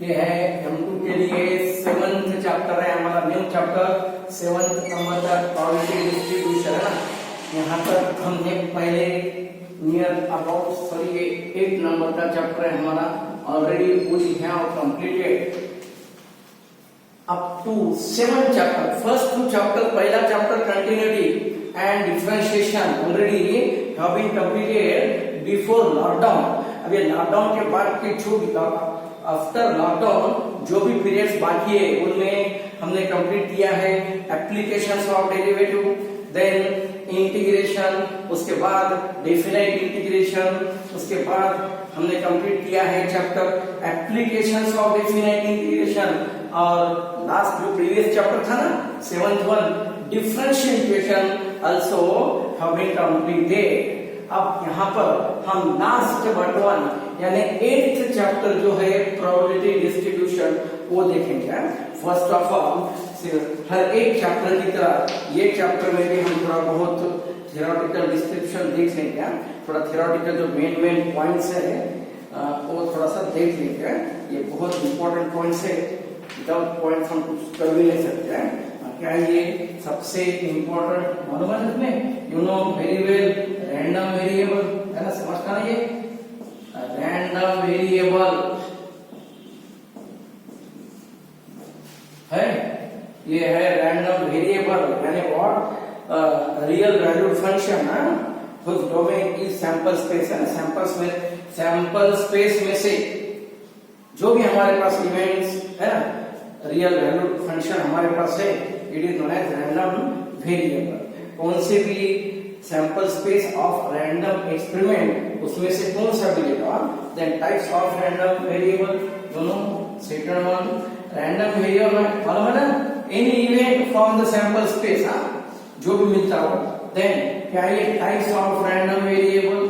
ये है M2 के लिए 7th चैप्टर है हमारा, न्यू चैप्टर 7th नंबर का प्रोबेबिलिटी डिस्ट्रीब्यूशन है ना। यहाँ तक हमने पहले नियर अबाउट सॉरी ये 8 नंबर का चैप्टर है हमारा, already we have completed up to 7 chapter. First 2 chapter, पहला chapter continuity and differentiation already have been completed before lockdown. अब ये लॉकडाउन के बाद के छूट आफ्टर लॉकडाउन जो भी पीरियड्स बाकी है उनमें हमने कंप्लीट किया है applications of derivative, then integration, उसके बाद डेफिनेट इंटीग्रेशन, उसके बाद हमने कंप्लीट किया है chapter applications of definite integration, और लास्ट जो प्रीवियस चैप्टर था ना 7th one differential equation also have been completed. अब यहाँ पर हम लास्ट बट वन यानी 8th चैप्टर जो है प्रोबेबिलिटी डिस्ट्रीब्यूशन वो देखेंगे। फर्स्ट ऑफ ऑल हर एक चैप्टर की तरह ये चैप्टर में भी हम थोड़ा बहुत थ्योरेटिकल डिस्क्रिप्शन देख लेंगे, थोड़ा थ्योरेटिकल जो मेन पॉइंट्स है वो थोड़ा सा देख लेंगे। ये बहुत इंपॉर्टेंट पॉइंट्स है, विदाउट पॉइंट्स हम कुछ कर भी नहीं सकते हैं। क्या ये सबसे इंपॉर्टेंट मालूम है इसमें, you know very well, random variable है ना, समझता ना ये रैंडम वेरिएबल है, ये है रैंडम वेरिएबल यानी व्हाट रियल वैल्यूड फंक्शन है whose domain is sample space है ना, सैंपल स्पेस में से जो भी हमारे पास इवेंट्स है ना रियल वैल्यूड फंक्शन हमारे पास है, it is known as random variable. कौन से भी sample space of random experiment उसमें से कौन सा भी लेगा, then types of random variable दोनों। सेकंड वन रैंडम वेरिएबल मालूम है ना, any event from the sample space, जो भी मिलता हो। देन क्या ये types of random variable,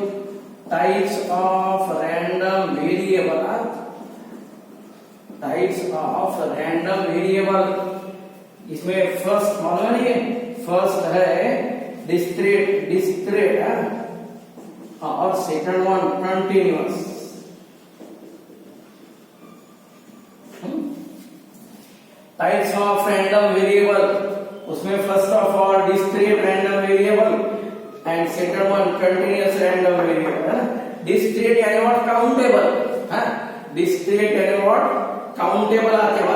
types of random variable, types of random variable. इसमें फर्स्ट मालूम है, ये फर्स्ट है डिस्क्रीट और second one continuous. Types of random variable उसमें first of all discrete random variable and second one continuous random variable. Discrete यानी what countable है, discrete यानी व्हाट काउंटेबल आते हैं,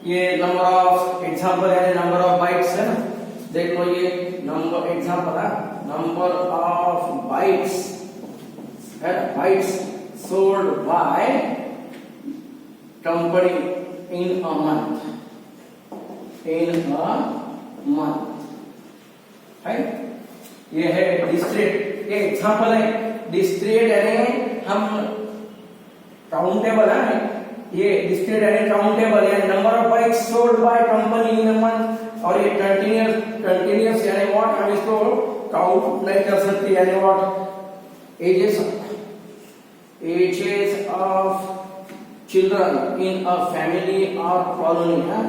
ये नंबर ऑफ एग्जांपल यानी नंबर ऑफ बाइट्स है ना, देख लो ये नंबर एग्जांपल है, नंबर ऑफ बाइट्स है, bytes sold by company in a month, है। ये है डिस्क्रीट, ये एग्जांपल है। डिस्क्रीट यानी हम काउंटेबल है, ये डिस्क्रीट यानी काउंटेबल यानी number of bikes sold by company in a month, और ये कंटिन्यूअस यानी व्हाट हम इसको काउंट नहीं कर सकते यानी what ages of children in a family और कॉलोनी है,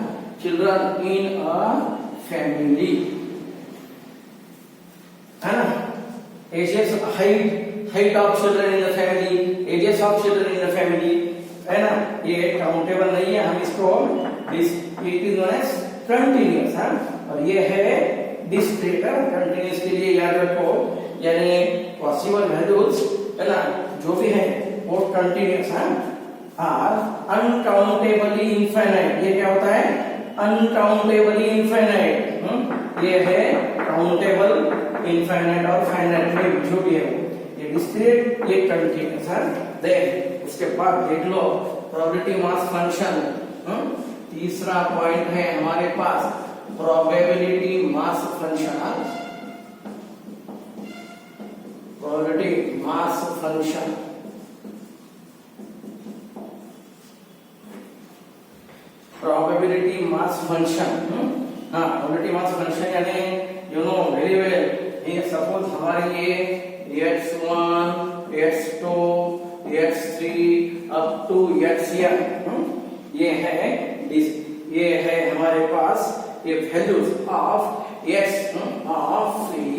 चिल्ड्रन इन अ फैमिली है ना, ages height of children in the family, ages of children in the family है ना, ये काउंटेबल नहीं है, हम इसको it is known as continuous है। और ये है डिस्क्रीट, कंटिन्यूअस के लिए याद रखो यानी पॉसिबल वैल्यूज है ना जो भी है वो कंटिन्यूअस है। आर अनकाउंटेबली इनफाइनाइट, ये क्या होता है अनकाउंटेबली इनफाइनाइट, ये है काउंटेबल इनफाइनाइट और फाइनाइट जो भी है ये डिस्क्रीट, ये कंटिन्यूअस है। देन उसके बाद देख लो प्रोबेबिलिटी मास फंक्शन, तीसरा पॉइंट है हमारे पास probability mass function, probability mass function. Probability mass function, probability mass function यानी यू नो वेरी वेल, ये सपोज हमारे ये x1 x2 x3 up to xn, ये है हमारे पास ये values of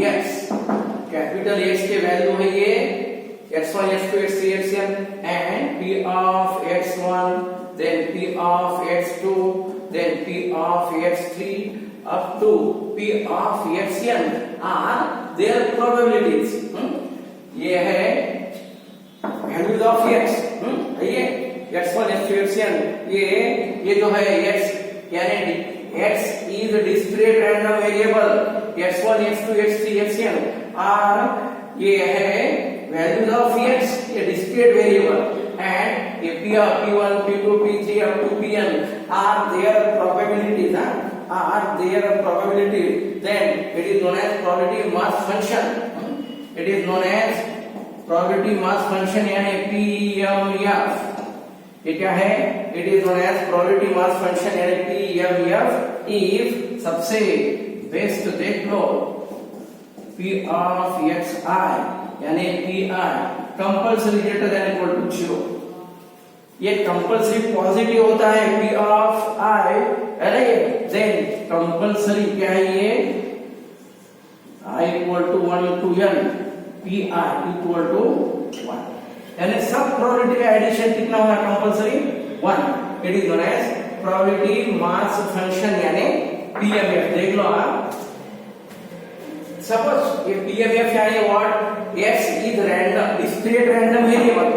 x, capital X के वैल्यू है ये x1 x2 x3 xn and p of x1 then p of x2 then p of x3 up to p of xn are their probabilities. ये है values of x. ये x1 x2 xn ये जो है x यानी x is a discrete random variable. x1 x2 x3 xn are ये है values of x, a discrete variable, and a p of p1 p2 p3 up to pn are their probabilities. Are their probabilities. Then it is known as probability mass function. It is known as probability mass function यानी PMF. ये क्या है? It is known as probability mass function यानी PMF if सबसे best देख लो P of xi यानी PI compulsory greater than equal to 0. ये कंपल्सरी पॉजिटिव होता है P of I है ना. ये देन कंपल्सरी क्या है? ये I equal to 1 to n PI equal to 1 यानी सब प्रोबेबिलिटी का एडिशन कितना होगा? Compulsory 1. It is known as probability mass function यानी PMF. देख लो आप. सपोज ये PMF यानी what? x is random discrete random variable.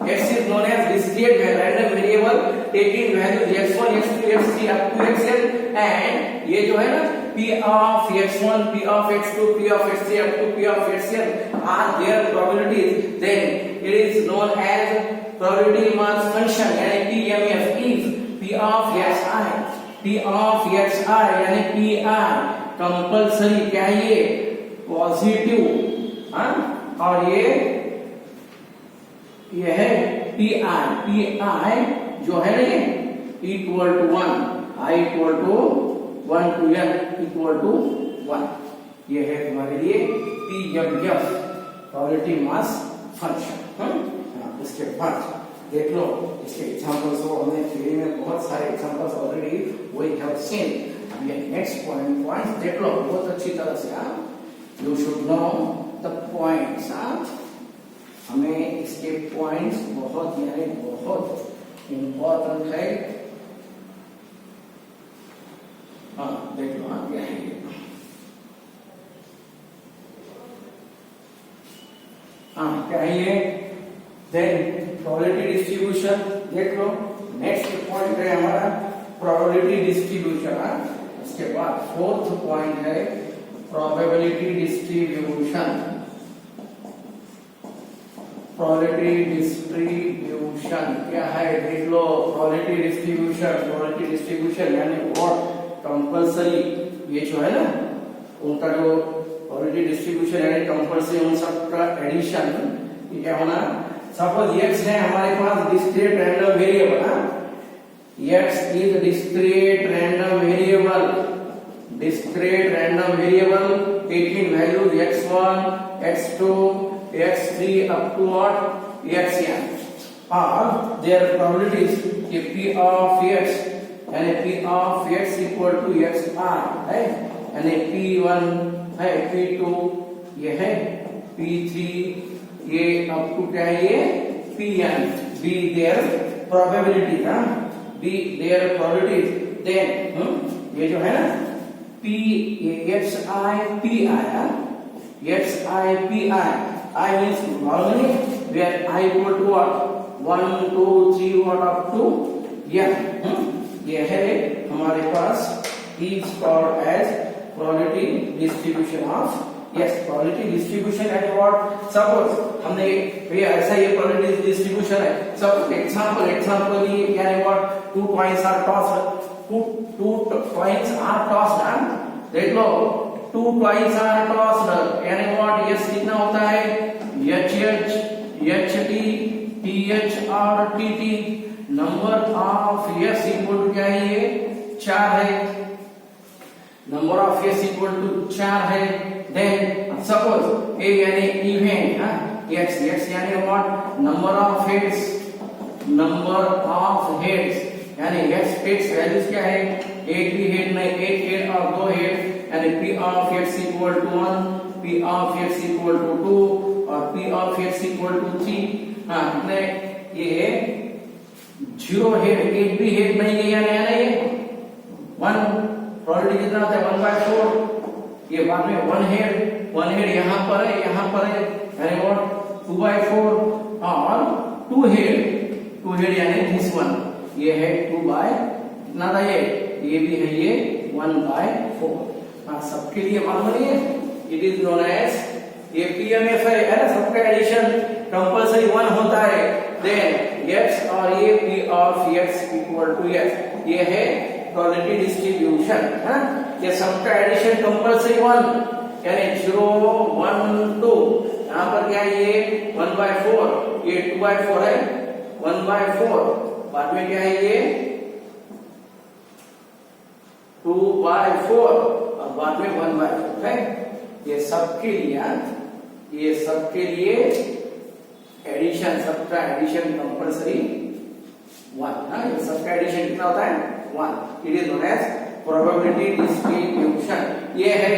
x is known as discrete random variable taking values x1 x2 x3 up to xn and ये जो है ना p of x1 p of x2 p of x3 up to p of xn are their probabilities. Then it is known as probability mass function यानी PMF if p of xi यानी pi compulsory क्या है? ये positive. और ये है PI जो है ना ये equal to 1 I equal to 1 to n equal to 1. ये है तुम्हारे लिए PMF प्रोबेबिलिटी मास फंक्शन. इसके बाद देख लो इसके एग्जांपल्स को हमने थ्योरी में बहुत सारे examples already we have seen. अब ये नेक्स्ट पॉइंट देख लो बहुत अच्छी तरह से. You should know the points. हमें इसके पॉइंट्स बहुत यानी बहुत इंपॉर्टेंट है. देख लो आप क्या है. क्या है ये? Then probability distribution. देख लो नेक्स्ट पॉइंट है हमारा प्रोबेबिलिटी डिस्ट्रीब्यूशन. उसके बाद फोर्थ पॉइंट है प्रोबेबिलिटी डिस्ट्रीब्यूशन. प्रोबेबिलिटी डिस्ट्रीब्यूशन क्या है? देख लो प्रोबेबिलिटी डिस्ट्रीब्यूशन यानी व्हाट? कंपल्सरी. ये जो है ना उनका जो प्रोबेबिलिटी डिस्ट्रीब्यूशन यानी कंपल्सरी उन सब का एडिशन. ये क्या होना? सपोज x है हमारे पास discrete random variable. x is discrete random variable taking values x1 x2 x3 up to what? xn are their probabilities. ये p of x यानी p of x equal to xi है यानी p1 है p2 ये है p3 ये up to क्या है? ये pn be their probability. be their probabilities. then ये जो है ना p xi pi xi pi I means normally where I equal to what? 1 2 3 what up to n. ये है हमारे पास is called as probability distribution of probability distribution and what? Suppose हमने ये ऐसा ये probability distribution है. Suppose example ये यानी what? 2 coins are tossed. Two coins are tossed. देख लो 2 coins are tossed यानी what? yes कितना होता है? HH HT TH और TT. Number of yes equal to क्या है? ये 4 है. Number of yes equal to 4 है. देन सपोज ए यानी इवन x यानी what? नंबर ऑफ हेड्स यानी x फिक्स वैल्यूज क्या है? एक भी हेड नहीं, एक हेड और 2 हेड यानी p of x equal to 1 p of x equal to 2 और p of x equal to 3। हाँ कितने ये 0 हेड, एक भी हेड नहीं गया नया ना, ये 1 प्रोबेबिलिटी कितना होता है 1/4। ये बाद में 1 हेड यहाँ पर है यानी व्हाट 2/4 और 2 हेड यानी दिस वन, ये है 2/, कितना था ये भी है ये 1/4। हाँ सबके लिए मालूम नहीं है, इट इज नोन एज ये पीएमएफ है ना, सबका एडिशन कंपलसरी 1 होता है। देन x और ये p of x equal to x, ये है प्रोबेबिलिटी डिस्ट्रीब्यूशन है ना, ये सबका एडिशन कंपलसरी 1 यानी 0 1 2। यहाँ पर क्या है ये 1/4, ये 2/4 है 1/4, बाद में क्या है ये 2/4 और बाद में 1/4 है। ये सबके लिए एडिशन, सबका एडिशन कंपलसरी 1 है। ये सबका एडिशन कितना होता है 1। It is known as probability distribution. ये है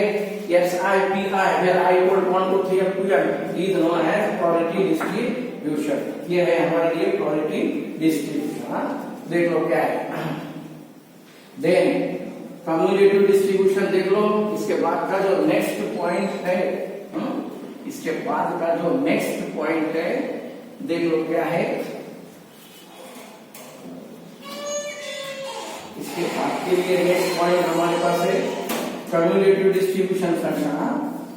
xi pi where I equal 1 2 3 up to n is known as probability distribution। ये है हमारे लिए probability distribution। देख लो क्या है। देन कम्युलेटिव डिस्ट्रीब्यूशन देख लो। इसके बाद का जो नेक्स्ट पॉइंट है, इसके बाद का जो नेक्स्ट पॉइंट है देख लो क्या है। इसके बाद के लिए नेक्स्ट पॉइंट हमारे पास है cumulative distribution function.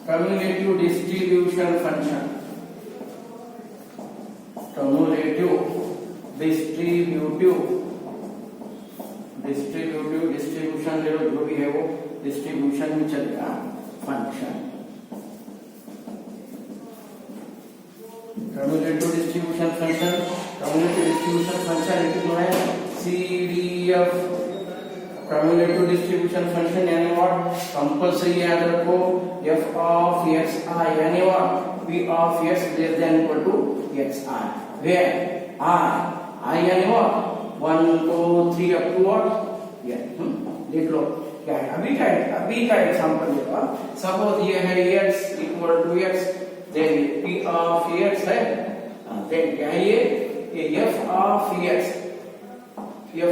Cumulative distribution function, cumulative distribution ले लो, जो भी है वो डिस्ट्रीब्यूशन में चलेगा function. Cumulative distribution function, cumulative distribution function it is known as CDF। Cumulative distribution function यानी व्हाट कंपलसरी याद रखो f ऑफ xi यानी what p of x less than equal to xi, where i यानी what 1 2 3 up to what ये। देख लो क्या है अभी का एग्जांपल देखो। सपोज ये है x equal to x, then p of x है, देन क्या है ये f ऑफ x क्या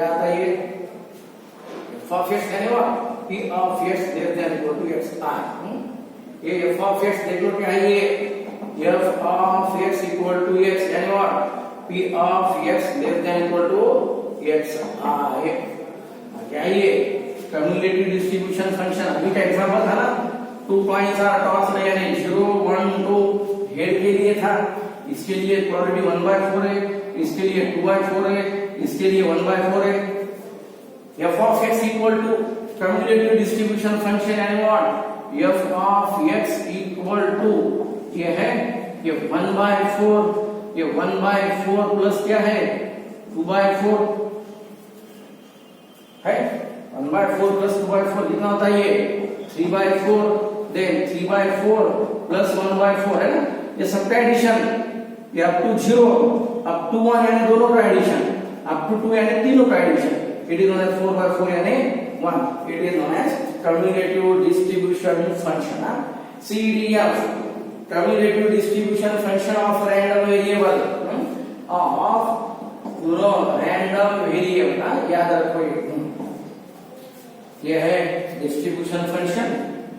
आता है ये f ऑफ x यानी what p of x less than equal to xi। ये f ऑफ x देख लो क्या है ये f of x equal to x यानी what p of x less than equal to xi। क्या है ये कम्युलेटिव डिस्ट्रीब्यूशन फंक्शन। अभी का एग्जांपल था ना 2 पॉइंट्स आर टॉस्ड यानी 0 1 2 हेड के लिए था, इसके लिए प्रोबेबिलिटी 1/4 है, इसके लिए 2/4 है, इसके लिए 1/4 है। f of x equal to cumulative distribution function यानी what f of x equal to ये है ये 1/4, ये 1/4 प्लस क्या है 2/4 है। 1/4 प्लस 2/4 कितना होता है ये 3/4, देन 3/4 प्लस 1/4 है ना। ये सबका एडिशन, ये अप टू 0 अप टू 1 यानी दोनों का एडिशन, अप टू 2 यानी तीनों का addition. It is known as 4/4 यानी 1। It is known as cumulative distribution function. CDF cumulative distribution function of random variable of random variable. याद रखो ये है डिस्ट्रीब्यूशन फंक्शन।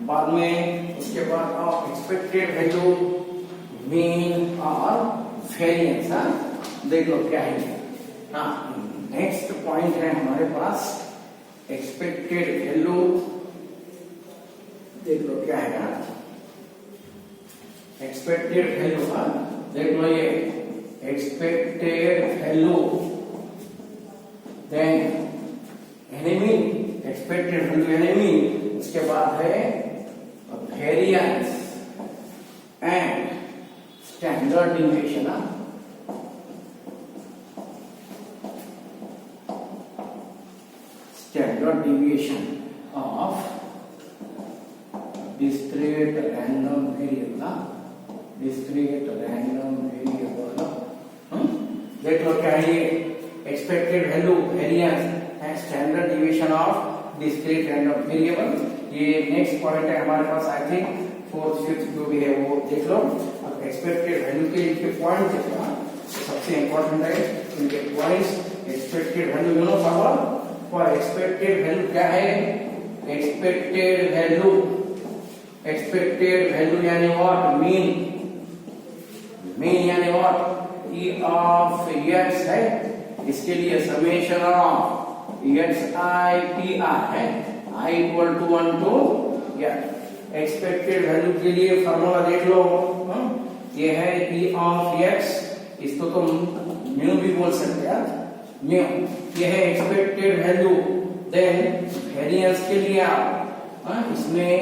बाद में उसके बाद ऑफ एक्सपेक्टेड वैल्यू, मीन और वेरिएंस। देख लो क्या है। नेक्स्ट पॉइंट है हमारे पास एक्सपेक्टेड वैल्यू। देख लो क्या है एक्सपेक्टेड वैल्यू। देख लो ये एक्सपेक्टेड वैल्यू, देन एनिमी एक्सपेक्टेड वैल्यू एनिमी, उसके बाद है variance and standard deviation. Standard deviation of discrete random variable। discrete random variable देख लो क्या है ये expected value, variance and standard deviation of discrete random variable। ये नेक्स्ट पॉइंट है हमारे पास आई थिंक फोर्थ फिफ्थ जो भी है वो देख लो। अब एक्सपेक्टेड वैल्यू के इनके पॉइंट देखो, सबसे इंपॉर्टेंट है इनके points. Expected value you know for expected value क्या है? एक्सपेक्टेड वैल्यू यानी व्हाट? मीन यानी व्हाट? E ऑफ x है, इसके लिए समेशन ऑफ xi pi है, i equal to 1 to x। Expected value के लिए फार्मूला देख लो, ये है E ऑफ x, इसको तो म्यू भी बोल सकते हैं, म्यू। ये है एक्सपेक्टेड वैल्यू। देन वेरिएंस के लिए आप इसमें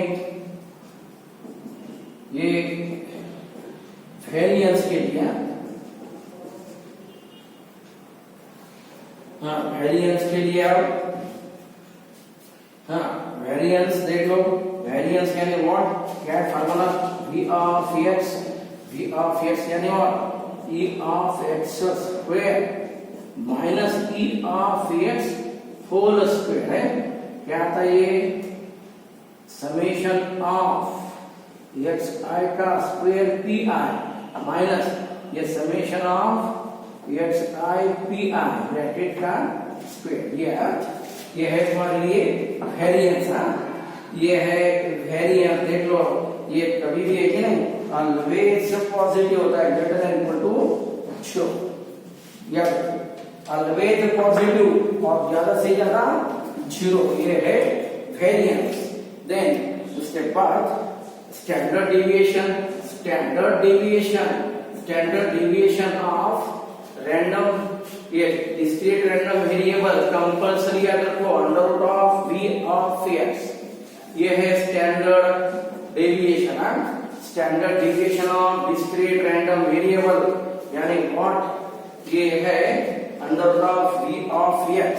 ये वेरिएंस के लिए वेरिएंस के लिए आप वेरिएंस देख लो। वेरिएंस यानी व्हाट? क्या है फार्मूला? v ऑफ x यानी what? e of x square minus e of x whole square है। क्या आता है ये? समेशन ऑफ x i का स्क्वायर pi माइनस ये summation of x i pi bracket का स्क्वायर। ये है तुम्हारे लिए वेरिएंस। ये है वेरिएंस, देख लो। ये कभी भी है कि नहीं, ऑलवेज पॉजिटिव होता है, ग्रेटर देन इक्वल टू 0, या ऑलवेज पॉजिटिव और ज्यादा से ज्यादा 0। ये है वेरिएंस। देन उसके बाद स्टैंडर्ड डेविएशन ऑफ रैंडम ये डिस्क्रीट रैंडम वेरिएबल कंपल्सरी अगर को under root of v of x, ये है standard deviation. Standard deviation of discrete random variable यानी व्हाट? ये है अंडर root of v of x।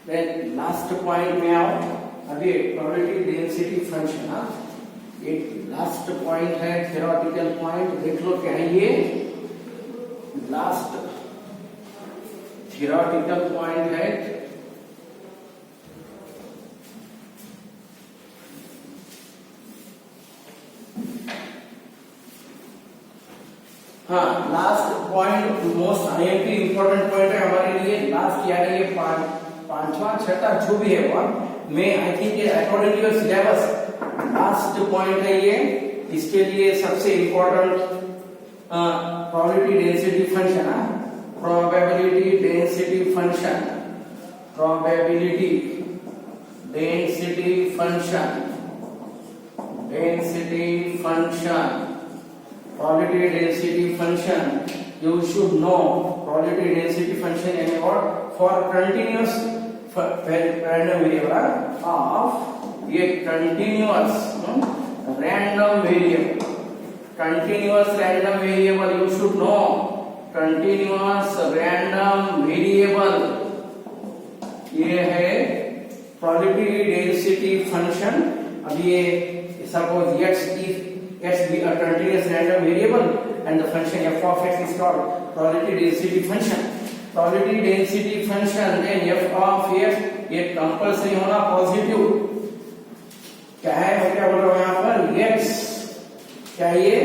Then last point में आओ। अभी प्रोबेबिलिटी डेंसिटी फंक्शन, एक लास्ट पॉइंट है, थ्योरेटिकल पॉइंट। देख लो क्या है ये लास्ट थ्योरेटिकल पॉइंट है। Last point most IMP important point है हमारे लिए। लास्ट यानी ये पांचवा छठा जो भी है वो मैं I think according to your syllabus last point है ये। इसके लिए सबसे important probability density function you should know probability density function यानी what? For continuous random variable of ये continuous random variable you should know continuous random variable ये है probability density function। अब ये suppose x be a continuous random variable and the function f of x is called probability density function। probability density function then f of x ये compulsory होना positive. क्या है मैं क्या बोल रहा हूं यहां पर? x चाहिए,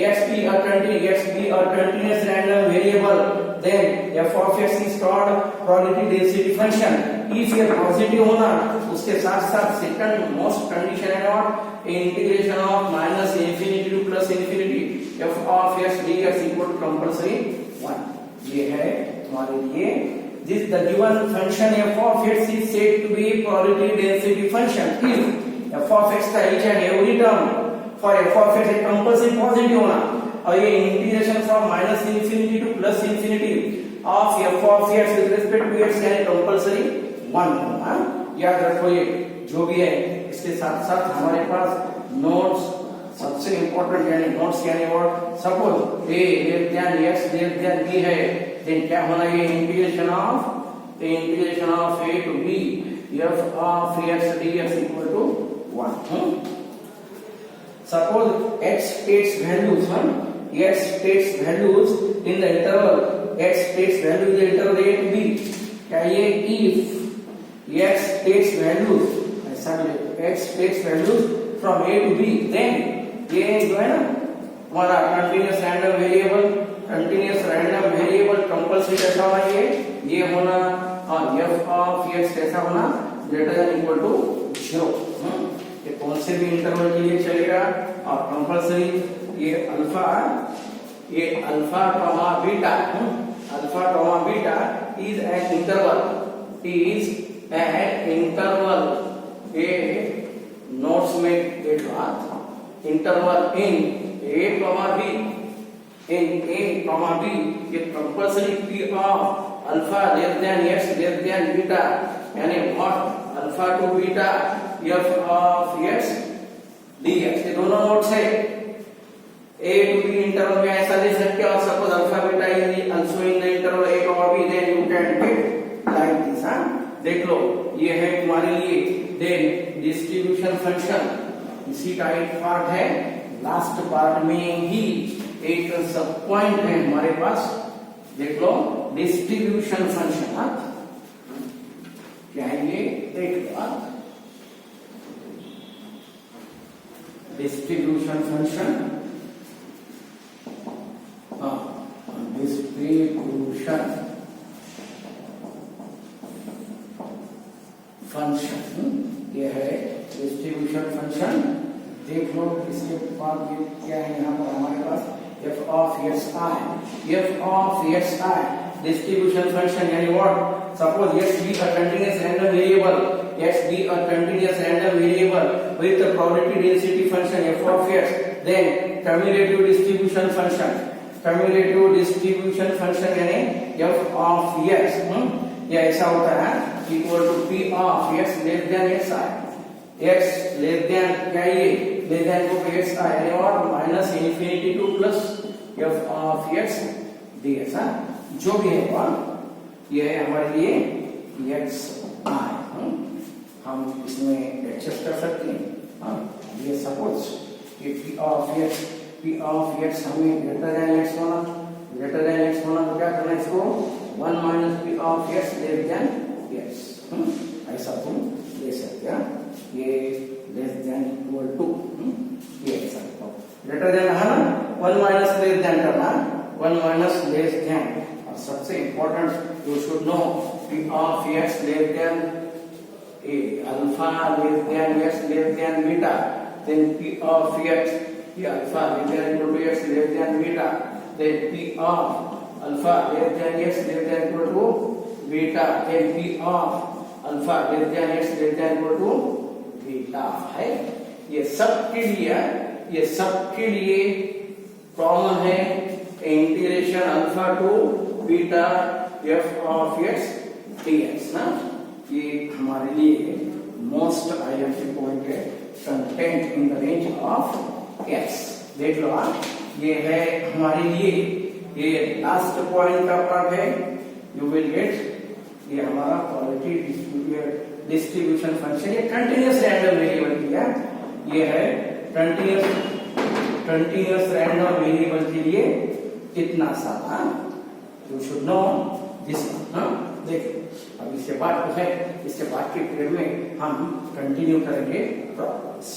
x be a continuous random variable then f of x is called probability density function। if ये पॉजिटिव होना उसके साथ साथ सेकंड मोस्ट कंडीशन है और integration of minus infinity two plus infinity f of x dx equal to compulsory 1। ये है तुम्हारे लिए this the given function f of x is said to be probability density function if f of x का each and every term for f of x एक compulsory positive होना और ये integration from minus infinity two plus infinity of f of x with respect to x यानी compulsory 1 होना। याद रखो ये जो भी है। इसके साथ साथ हमारे पास नोट्स सबसे इंपॉर्टेंट यानी नोट्स यानी और suppose a less than x less then b है देन क्या होना? ये integration of a to b f of x dx equal to 1। suppose x takes values in the interval x takes value in the interval a to b। क्या ये if x takes values ऐसा भी लिखो x takes values from a to b, then ये जो है ना हमारा कंटीन्यूअस रैंडम वेरिएबल कंपल्सरी कैसा होना ये होना, और f ऑफ x कैसा होना, ग्रेटर देन इक्वल टू 0। ये कौन से भी इंटरवल के लिए चलेगा, और कंपल्सरी ये alpha comma beta is an interval, ये नोट्स में देख लो आप, interval in a comma b, ये compulsory p of alpha less than x less than beta, यानी what alpha to beta f of x dx, ये दोनों नोट्स है। a to b इंटरवल में ऐसा दे सकते हो, suppose alpha beta is also in the interval a comma b, then you can take like this. देख लो ये है तुम्हारे लिए, देन डिस्ट्रीब्यूशन फंक्शन इसी का एक पार्ट है, लास्ट पार्ट में ही एक सब पॉइंट है हमारे पास, देख लो डिस्ट्रीब्यूशन फंक्शन क्या है ये, देख लो डिस्ट्रीब्यूशन फंक्शन, डिस्ट्रीब्यूशन फंक्शन ये है डिस्ट्रीब्यूशन फंक्शन। देख लो इसके बाद ये क्या है, यहाँ पर हमारे पास f of x i distribution function, यानी what, suppose x be a continuous random variable with the probability density function f of x, then cumulative distribution function यानी f of x, ये ऐसा होता है equal to p of x less than x less than क्या ये less than को x i, यानी और minus infinity to plus f of x ds, जो भी है और ये है हमारे लिए x i, हम इसमें एडजस्ट कर सकते हैं। ये सपोज ये p ऑफ x हमें ग्रेटर देन x होना, तो क्या करना है इसको 1 minus p of x less than x, ऐसा तुम ले सकते हैं। ये लेस देन इक्वल टू, ये ऐसा ग्रेटर देन है ना, 1 माइनस लेस देन करना, 1 माइनस लेस देन, और सबसे important you should know p of x less than alpha less than x less than beta, then p of x ये alpha less than equal to x less than beta, then p of alpha less than x less than equal to beta, then p of alpha less than x less than equal to beta है। ये सब के लिए common है integration alpha to beta f of x dx ना, ये हमारे लिए मोस्ट आइडेंटिटी पॉइंट है, content in the range of x। देख लो ये है हमारे लिए, ये लास्ट पॉइंट का पार्ट है, यू विल गेट ये हमारा क्वालिटी डिस्ट्रीब्यूशन फंक्शन, ये कंटीन्यूअस रैंडम वेरिएबल की है, ये है कंटीन्यूअस रैंडम वेरिएबल के लिए कितना सा, यू शुड नो दिस। देखिए अब इसके बाद है, इसके बाद के पीरियड में हम कंटिन्यू करेंगे प्रॉब्लम्स।